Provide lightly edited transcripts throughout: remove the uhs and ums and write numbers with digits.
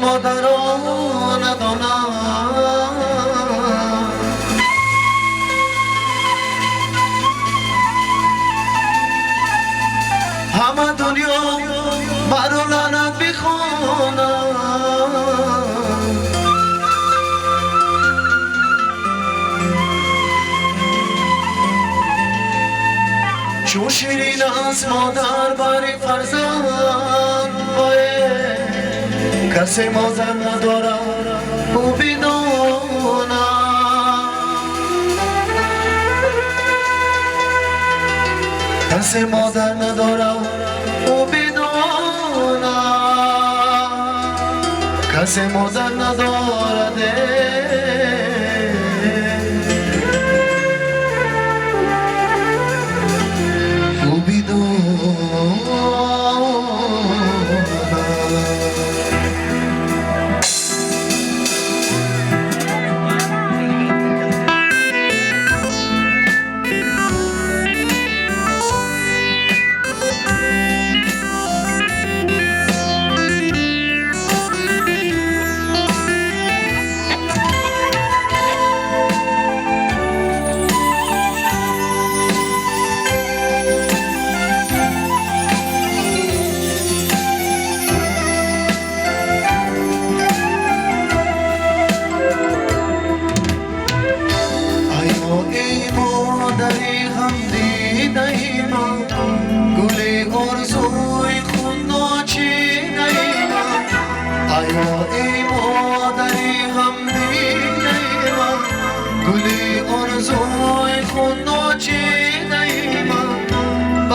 مادران ندانم همه دنیا مرا لعنت بخوانم چون شیرین از مادر بری فرزند کسی مادر نداره او بدونه کسی مادر نداره او بدونه کسی مادر نداره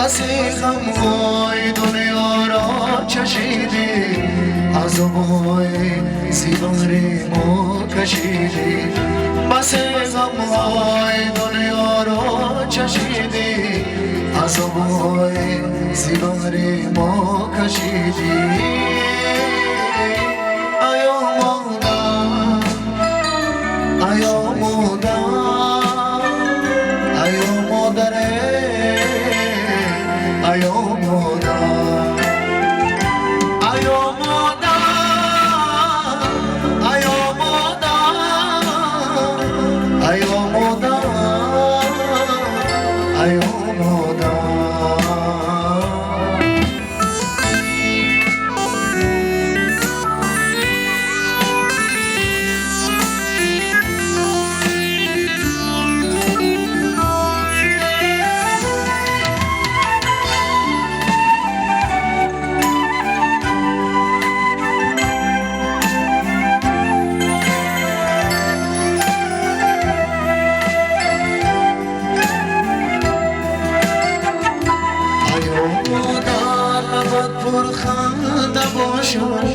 بسی غمهای دنیا را چشیدی عذابهای زیبار ما کشیدی بسی غمهای دنیا را چشیدی عذابهای زیبار ما کشیدی آیا مادر آیا مادر آیا مادر آیا مادر آیا مادر آیا مادر آیا مادر آیا مادر پرخنده باشد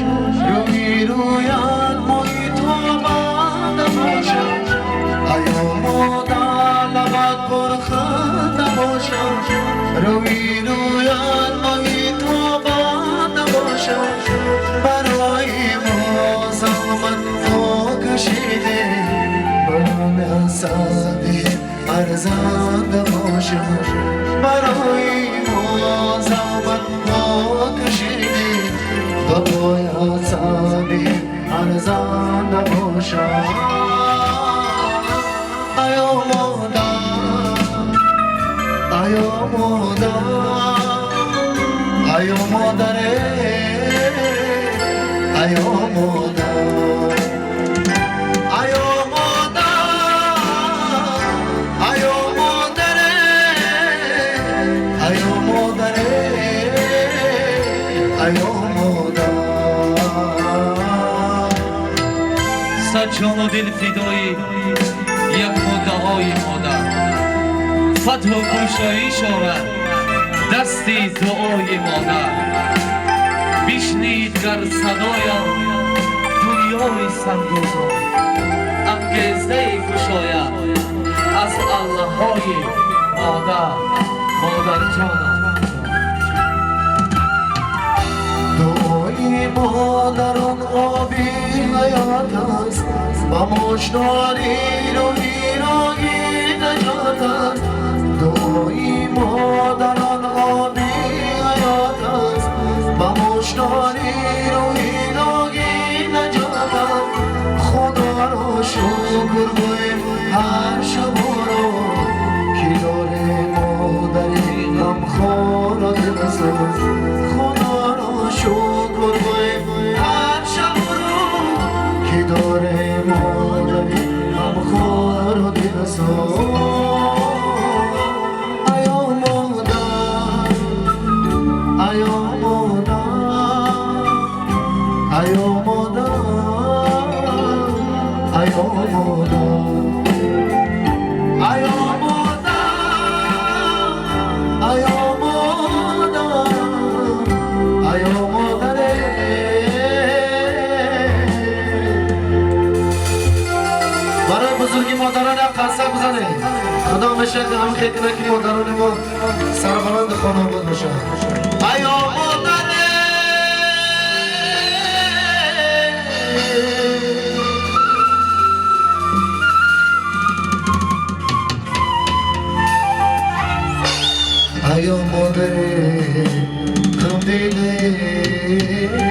روی رویت محیط و بنده باشد آیا مادر لبت پرخنده باشد روی رویت محیط و بنده باشد برای ما زحمت تو کشیده برای صدی ارزنده باشد برای ما زحمت کشیدی تو باید صدی ارزان نباشد آیا مادر آیا مادر آیا مادر آیا مادر جان و دل فدای یک مدعای مادر فتح و گشایی شود دست دعای مادر بشنید گر صدایم دنیای سرگوزار انگیزه گشاید از الله های مادر جانم دعای مادران آبی حیات است و مشتاری روی نجات است دعای مادران آبی حیات است و مشتاری روی نجات بساز خدا را شکر کنیم هر شب رو که داره مادری غمخوار رو بساز ایا مادر ایا مادر ایا مادر ایا مادر ایا برای بزرگی مادران قصه بزنه خدا میشه که همه خیلی نکنی مادران ما سربلند خانواده باشه ایا مادر ایا مادر غم دیده